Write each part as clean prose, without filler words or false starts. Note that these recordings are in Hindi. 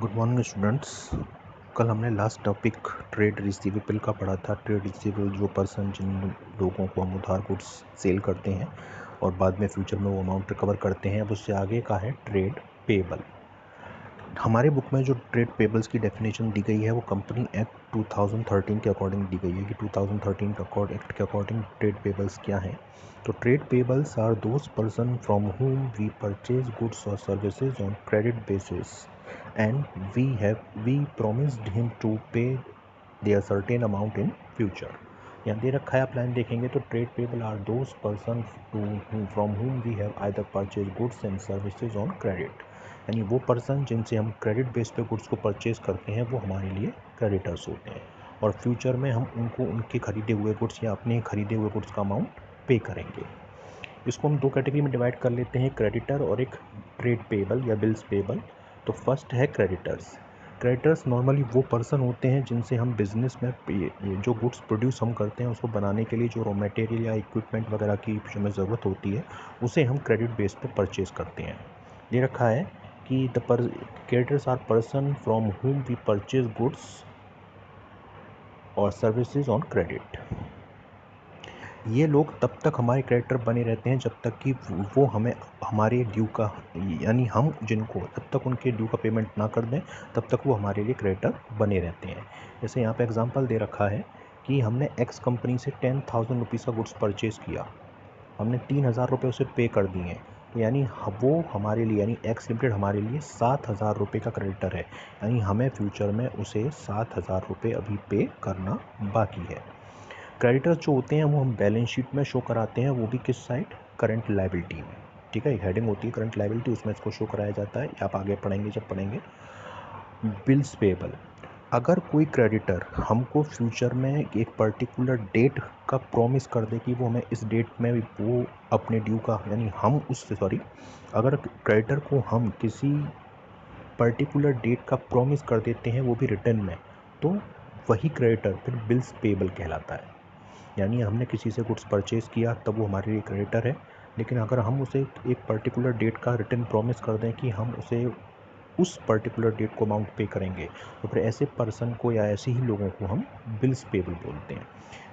Good morning students. कल हमने लास्ट टॉपिक ट्रेड रिसीवेबल का पढ़ा था। ट्रेड रिसीवेबल जो पर्सन जिन लोगों को हम उधार गुड्स सेल करते हैं और बाद में फ्यूचर में वो अमाउंट रिकवर करते हैं। अब उससे आगे का है ट्रेड पेबल। हमारे बुक में जो ट्रेड पेबल्स की डेफिनेशन दी गई है वो कंपनी एक्ट 2013 के अकॉर्डिंग दी गई है कि 2013 एक्ट के अकॉर्डिंग ट्रेड पेबल्स क्या हैं। तो trade payables are those person from whom we purchase goods और services on credit basis and we promised him to pay their certain amount in future। यहाँ दे रखा है, आप लाइन देखेंगे तो trade payable are those person from whom we have either purchase goods and services on credit. यानी वो पर्सन जिनसे हम क्रेडिट बेस पे गुड्स को परचेज करते हैं वो हमारे लिए क्रेडिटर्स होते हैं और फ्यूचर में हम उनको उनके खरीदे हुए गुड्स या अपने खरीदे हुए गुड्स का अमाउंट पे करेंगे। इसको हम दो कैटेगरी में डिवाइड कर लेते हैं, क्रेडिटर और एक ट्रेड पेबल या बिल्स पेबल। तो फर्स्ट है क्रेडिटर्स। क्रेडिटर्स नॉर्मली वो पर्सन होते हैं जिनसे हम बिज़नेस में जो गुड्स प्रोड्यूस हम करते हैं उसको बनाने के लिए जो रॉ मटेरियल या इक्विपमेंट वगैरह की हमें ज़रूरत होती है उसे हम क्रेडिट बेस पे परचेज करते हैं। ये रखा है कि creditors are person from whom we purchase goods और सर्विसेज ऑन क्रेडिट। ये लोग तब तक हमारे क्रेडिटर बने रहते हैं जब तक कि वो हमें हमारे ड्यू का यानी हम जिनको जब तक उनके ड्यू का पेमेंट ना कर दें तब तक वो हमारे लिए क्रेडिटर बने रहते हैं। जैसे यहाँ पे एग्जांपल दे रखा है कि हमने एक्स कंपनी से 10,000 रुपीज़ का गुड्स परचेज़ किया, हमने 3,000 रुपये उसे पे कर दिए हैं, तो यानी वो हमारे लिए यानी एक्स लिमिटेड हमारे लिए 7,000 रुपये का क्रेडिटर है। यानी हमें फ्यूचर में उसे 7,000 रुपये अभी पे करना बाकी है। क्रेडिटर्स जो होते हैं वो हम बैलेंस शीट में शो कराते हैं, वो भी किस साइड, करंट लायबिलिटी में। ठीक है, एक हेडिंग होती है करंट लायबिलिटी, उसमें इसको शो कराया जाता है। आप आगे पढ़ेंगे जब पढ़ेंगे। बिल्स पेबल, अगर कोई क्रेडिटर हमको फ्यूचर में एक पर्टिकुलर डेट का प्रॉमिस कर दे कि वो हमें इस डेट में वो अपने ड्यू का यानी हम उससे अगर क्रेडिटर को हम किसी पर्टिकुलर डेट का प्रॉमिस कर देते हैं वो भी रिटर्न में, तो वही क्रेडिटर फिर बिल्स पेबल कहलाता है। यानी हमने किसी से गुड्स परचेज़ किया तब वो हमारे लिए क्रेडिटर है, लेकिन अगर हम उसे एक पर्टिकुलर डेट का रिटर्न प्रॉमिस कर दें कि हम उसे उस पर्टिकुलर डेट को अमाउंट पे करेंगे, तो फिर ऐसे पर्सन को या ऐसे ही लोगों को हम बिल्स पेबल बोलते हैं।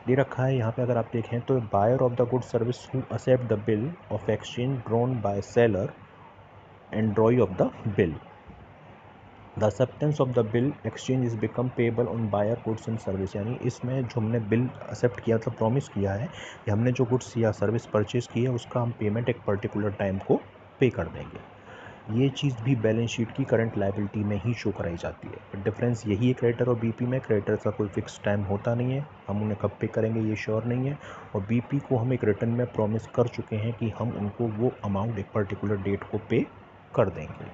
दे रखा है यहाँ पे, अगर आप देखें तो buyer of the good service who accept the bill of exchange drawn by seller and drawee of the bill, the acceptance of the bill exchange is become payable on buyer goods and service. यानी इसमें जो हमने बिल एक्सेप्ट किया मतलब प्रॉमिस किया है कि हमने जो गुड्स या सर्विस परचेज की है उसका हम पेमेंट एक पर्टिकुलर टाइम को पे कर देंगे। ये चीज़ भी बैलेंस शीट की करंट लायबिलिटी में ही शो कराई जाती है। बट डिफरेंस यही है क्रेडिटर और बीपी में, क्रेडिटर का कोई फिक्स टाइम होता नहीं है, हम उन्हें कब पे करेंगे ये श्योर नहीं है, और बीपी को हम एक रिटर्न में प्रॉमिस कर चुके हैं कि हम उनको वो अमाउंट एक पर्टिकुलर डेट को पे कर देंगे।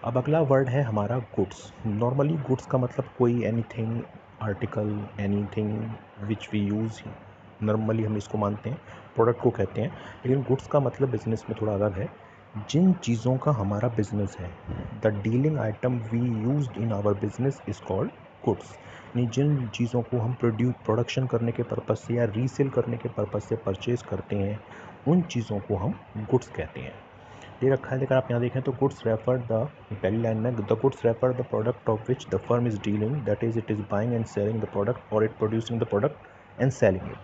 अब अगला वर्ड है हमारा गुड्स। नॉर्मली गुड्स का मतलब कोई anything, article, anything which we use, normally हम इसको मानते हैं प्रोडक्ट को कहते हैं। लेकिन गुड्स का मतलब बिजनेस में थोड़ा अलग है। जिन चीज़ों का हमारा बिजनेस है, the dealing item we used in our business is called goods. यानी जिन चीज़ों को हम प्रोडक्शन करने के पर्पज़ से या रीसेल करने के पर्पज़ से परचेज़ करते हैं उन चीज़ों को हम गुड्स कहते हैं। दे रखा है, लेकर आप यहाँ देखें तो गुड्स रेफर द, पहली लाइन में, the goods refer the product of which the firm is dealing, that is it is buying and selling the product और it producing the product and selling it.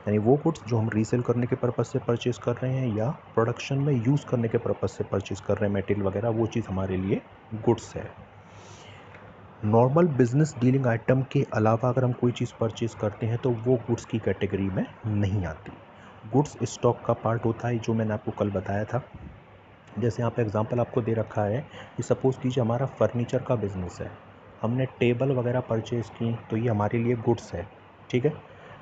यानी वो गुड्स जो हम रीसेल करने के पर्पज़ से परचेज़ कर रहे हैं या प्रोडक्शन में यूज़ करने के पर्पज़ से परचेज़ कर रहे हैं मटेरियल वगैरह, वो चीज़ हमारे लिए गुड्स है। नॉर्मल बिजनेस डीलिंग आइटम के अलावा अगर हम कोई चीज़ परचेज़ करते हैं तो वो गुड्स की कैटेगरी में नहीं आती। गुड्स स्टॉक का पार्ट होता है जो मैंने आपको कल बताया था। जैसे यहाँ पे एग्जांपल आपको दे रखा है कि सपोज़ कीजिए हमारा फर्नीचर का बिज़नेस है, हमने टेबल वगैरह परचेज़ की तो ये हमारे लिए गुड्स है, ठीक है।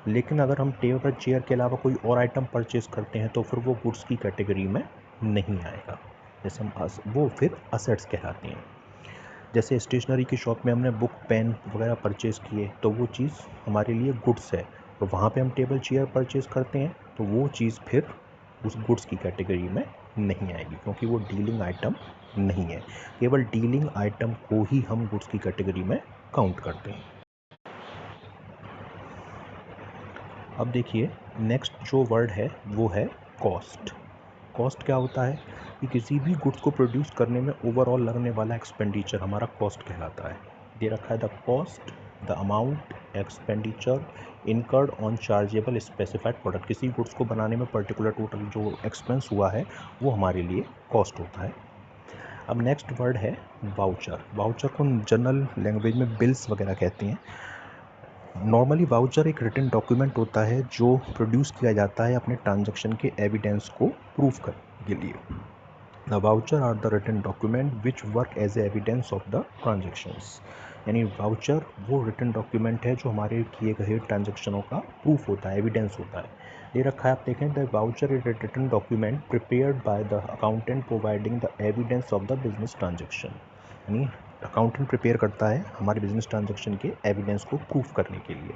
लेकिन अगर हम टेबल चेयर के अलावा कोई और आइटम परचेज़ करते हैं तो फिर वो गुड्स की कैटेगरी में नहीं आएगा। जैसे हम वो फिर असेट्स कहलाती हैं। जैसे स्टेशनरी की शॉप में हमने बुक, पेन वगैरह परचेज़ किए तो वो चीज़ हमारे लिए गुड्स है, और वहाँ पे हम टेबल चेयर परचेज़ करते हैं तो वो चीज़ फिर उस गुड्स की कैटेगरी में नहीं आएगी, क्योंकि वो डीलिंग आइटम नहीं है। केवल डीलिंग आइटम को ही हम गुड्स की कैटेगरी में काउंट करते हैं। अब देखिए नेक्स्ट जो वर्ड है वो है कॉस्ट। कॉस्ट क्या होता है कि किसी भी गुड्स को प्रोड्यूस करने में ओवरऑल लगने वाला एक्सपेंडिचर हमारा कॉस्ट कहलाता है। दे रखा है the cost, the amount expenditure incurred on chargeable specified product. किसी गुड्स को बनाने में पर्टिकुलर टोटल जो एक्सपेंस हुआ है वो हमारे लिए कॉस्ट होता है। अब नेक्स्ट वर्ड है वाउचर। वाउचर को जनरल लैंग्वेज में बिल्स वगैरह कहते हैं। नॉर्मली वाउचर एक रिटन डॉक्यूमेंट होता है जो प्रोड्यूस किया जाता है अपने ट्रांजैक्शन के एविडेंस को प्रूफ करने के लिए। The voucher are the written document which work as a evidence of the transactions. यानी वाउचर वो रिटन डॉक्यूमेंट है जो हमारे किए गए ट्रांजेक्शनों का प्रूफ होता है, एविडेंस होता है। ये रखा है, आप देखें, the voucher is a written document prepared by the accountant providing the evidence of the business transaction. यानी अकाउंटेंट प्रिपेयर करता है हमारे बिजनेस ट्रांजेक्शन के एविडेंस को प्रूफ करने के लिए।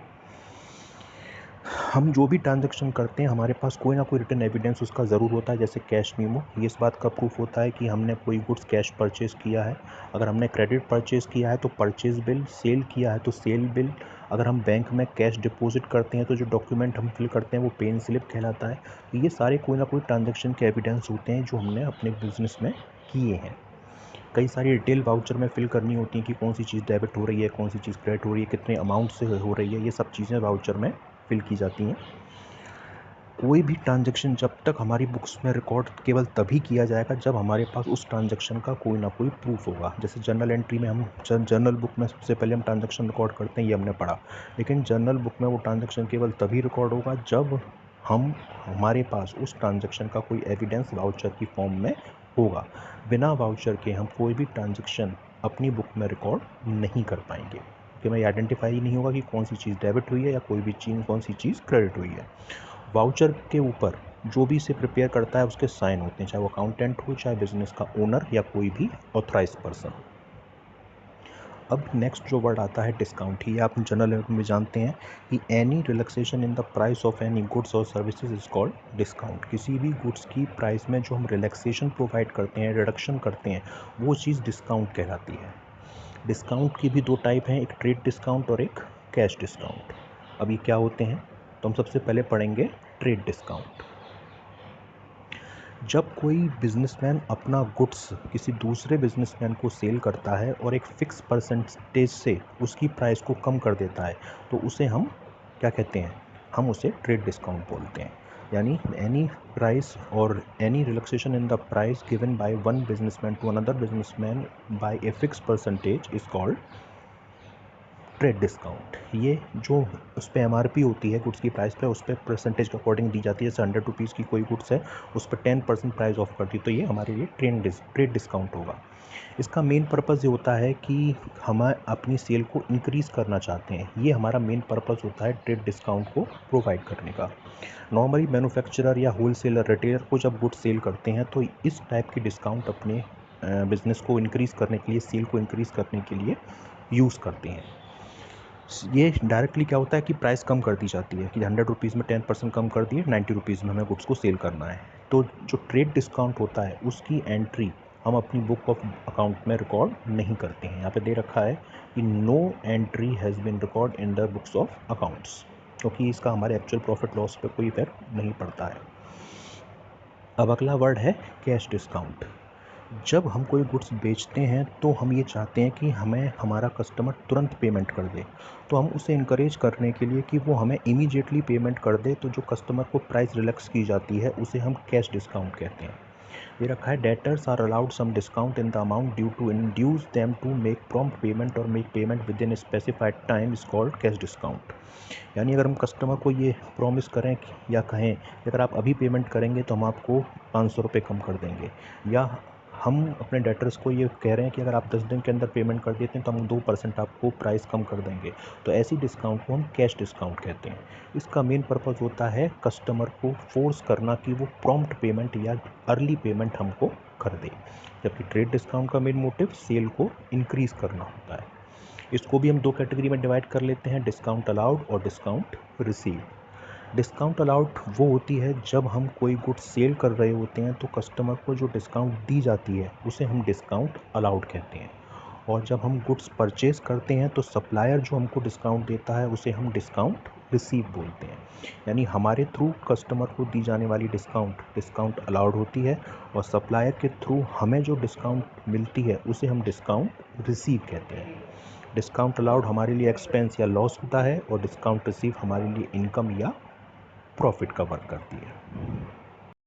हम जो भी ट्रांजैक्शन करते हैं हमारे पास कोई ना कोई रिटन एविडेंस उसका ज़रूर होता है। जैसे कैश मीमो, ये इस बात का प्रूफ होता है कि हमने कोई गुड्स कैश परचेज़ किया है। अगर हमने क्रेडिट परचेज़ किया है तो परचेज़ बिल, सेल किया है तो सेल बिल। अगर हम बैंक में कैश डिपॉजिट करते हैं तो जो डॉक्यूमेंट हम फिल करते हैं वो पेन स्लिप कहलाता है। तो ये सारे कोई ना कोई ट्रांजैक्शन के एविडेंस होते हैं जो हमने अपने बिजनेस में किए हैं। कई सारी डिटेल वाउचर में फिल करनी होती है कि कौन सी चीज़ डेबिट हो रही है, कौन सी चीज़ क्रेडिट हो रही है, कितने अमाउंट से हो रही है, ये सब चीज़ें वाउचर में फिल की जाती हैं। कोई भी ट्रांजैक्शन जब तक हमारी बुक्स में रिकॉर्ड केवल तभी किया जाएगा जब हमारे पास उस ट्रांजैक्शन का कोई ना कोई प्रूफ होगा। जैसे जर्नल एंट्री में हम जर्नल बुक में सबसे पहले हम ट्रांजैक्शन रिकॉर्ड करते हैं, ये हमने पढ़ा। लेकिन जर्नल बुक में वो ट्रांजैक्शन केवल तभी रिकॉर्ड होगा जब हमारे पास उस ट्रांजैक्शन का कोई एविडेंस वाउचर की फॉर्म में होगा। बिना वाउचर के हम कोई भी ट्रांजैक्शन अपनी बुक में रिकॉर्ड नहीं कर पाएंगे, कि हमें आइडेंटिफाई ही नहीं होगा कि कौन सी चीज़ डेबिट हुई है या कोई भी चीज़ कौन सी चीज़ क्रेडिट हुई है। वाउचर के ऊपर जो भी इसे प्रिपेयर करता है उसके साइन होते हैं, चाहे वो अकाउंटेंट हो, चाहे बिजनेस का ओनर या कोई भी ऑथराइज पर्सन। अब नेक्स्ट जो वर्ड आता है डिस्काउंट। ही आप जनरल लैंग्वेज में जानते हैं कि any relaxation in the price of any goods और सर्विसेज इज कॉल्ड डिस्काउंट। किसी भी गुड्स की प्राइस में जो हम रिलैक्सेशन प्रोवाइड करते हैं, रिडक्शन करते हैं, वो चीज़ डिस्काउंट कहलाती है। डिस्काउंट की भी दो टाइप हैं, एक ट्रेड डिस्काउंट और एक कैश डिस्काउंट। अब ये क्या होते हैं तो हम सबसे पहले पढ़ेंगे ट्रेड डिस्काउंट। जब कोई बिजनेसमैन अपना गुड्स किसी दूसरे बिजनेसमैन को सेल करता है और एक फिक्स परसेंटेज से उसकी प्राइस को कम कर देता है तो उसे हम क्या कहते हैं, हम उसे ट्रेड डिस्काउंट बोलते हैं। यानी एनी प्राइस और any relaxation in the price given by one businessman to another businessman by a fix percentage is called trade discount. ये जो उस पर MRP होती है गुड्स की प्राइस पे, उस पर परसेंटेज के अकॉर्डिंग दी जाती है। जैसे 100 रुपीज़ की कोई गुड्स है, उस पर 10% प्राइस ऑफ कर दी, तो ये हमारे लिए ट्रेड डिस्काउंट होगा। इसका मेन पर्पज़ ये होता है कि हम अपनी सेल को इंक्रीज़ करना चाहते हैं, ये हमारा मेन पर्पज़ होता है ट्रेड डिस्काउंट को प्रोवाइड करने का। नॉर्मली मैन्युफैक्चरर या होलसेलर, रिटेलर को जब गुड्स सेल करते हैं तो इस टाइप की डिस्काउंट अपने बिज़नेस को इंक्रीज़ करने के लिए, सेल को इंक्रीज़ करने के लिए यूज़ करते हैं। ये डायरेक्टली क्या होता है कि प्राइस कम कर दी जाती है कि 100 रुपीज़ में 10% कम कर दिए, 90 रुपीज़ में हमें गुड्स को सेल करना है। तो जो ट्रेड डिस्काउंट होता है उसकी एंट्री हम अपनी बुक ऑफ अकाउंट में रिकॉर्ड नहीं करते हैं। यहाँ पे दे रखा है कि no entry has been record in the books of accounts, क्योंकि इसका हमारे एक्चुअल प्रॉफिट लॉस पे कोई इफेक्ट नहीं पड़ता है। अब अगला वर्ड है कैश डिस्काउंट। जब हम कोई गुड्स बेचते हैं तो हम ये चाहते हैं कि हमें हमारा कस्टमर तुरंत पेमेंट कर दे, तो हम उसे इनकरेज करने के लिए कि वो हमें इमीडिएटली पेमेंट कर दे, तो जो कस्टमर को प्राइस रिलैक्स की जाती है उसे हम कैश डिस्काउंट कहते हैं। ये रखा है, debtors are allowed some discount in the amount due to induce them to make prompt payment और make payment within specified time is called cash discount. यानी अगर हम कस्टमर को ये प्रॉमिस करें या कहें कि अगर आप अभी पेमेंट करेंगे तो हम आपको 500 रुपये कम कर देंगे, या हम अपने डेटर्स को ये कह रहे हैं कि अगर आप 10 दिन के अंदर पेमेंट कर देते हैं तो हम 2% आपको प्राइस कम कर देंगे, तो ऐसी डिस्काउंट को हम कैश डिस्काउंट कहते हैं। इसका मेन पर्पज़ होता है कस्टमर को फोर्स करना कि वो प्रॉम्प्ट पेमेंट या अर्ली पेमेंट हमको कर दे, जबकि ट्रेड डिस्काउंट का मेन मोटिव सेल को इंक्रीज़ करना होता है। इसको भी हम दो कैटेगरी में डिवाइड कर लेते हैं, डिस्काउंट अलाउड और डिस्काउंट रिसीव। डिस्काउंट अलाउड वो होती है जब हम कोई गुड्स सेल कर रहे होते हैं तो कस्टमर को जो डिस्काउंट दी जाती है उसे हम डिस्काउंट अलाउड कहते हैं। और जब हम गुड्स परचेज़ करते हैं तो सप्लायर जो हमको डिस्काउंट देता है उसे हम डिस्काउंट रिसीव बोलते हैं। यानी हमारे थ्रू कस्टमर को दी जाने वाली डिस्काउंट अलाउड होती है और सप्लायर के थ्रू हमें जो डिस्काउंट मिलती है उसे हम डिस्काउंट रिसीव कहते हैं। डिस्काउंट अलाउड हमारे लिए एक्सपेंस या लॉस होता है और डिस्काउंट रिसीव हमारे लिए इनकम या प्रॉफिट का वर्क करती है।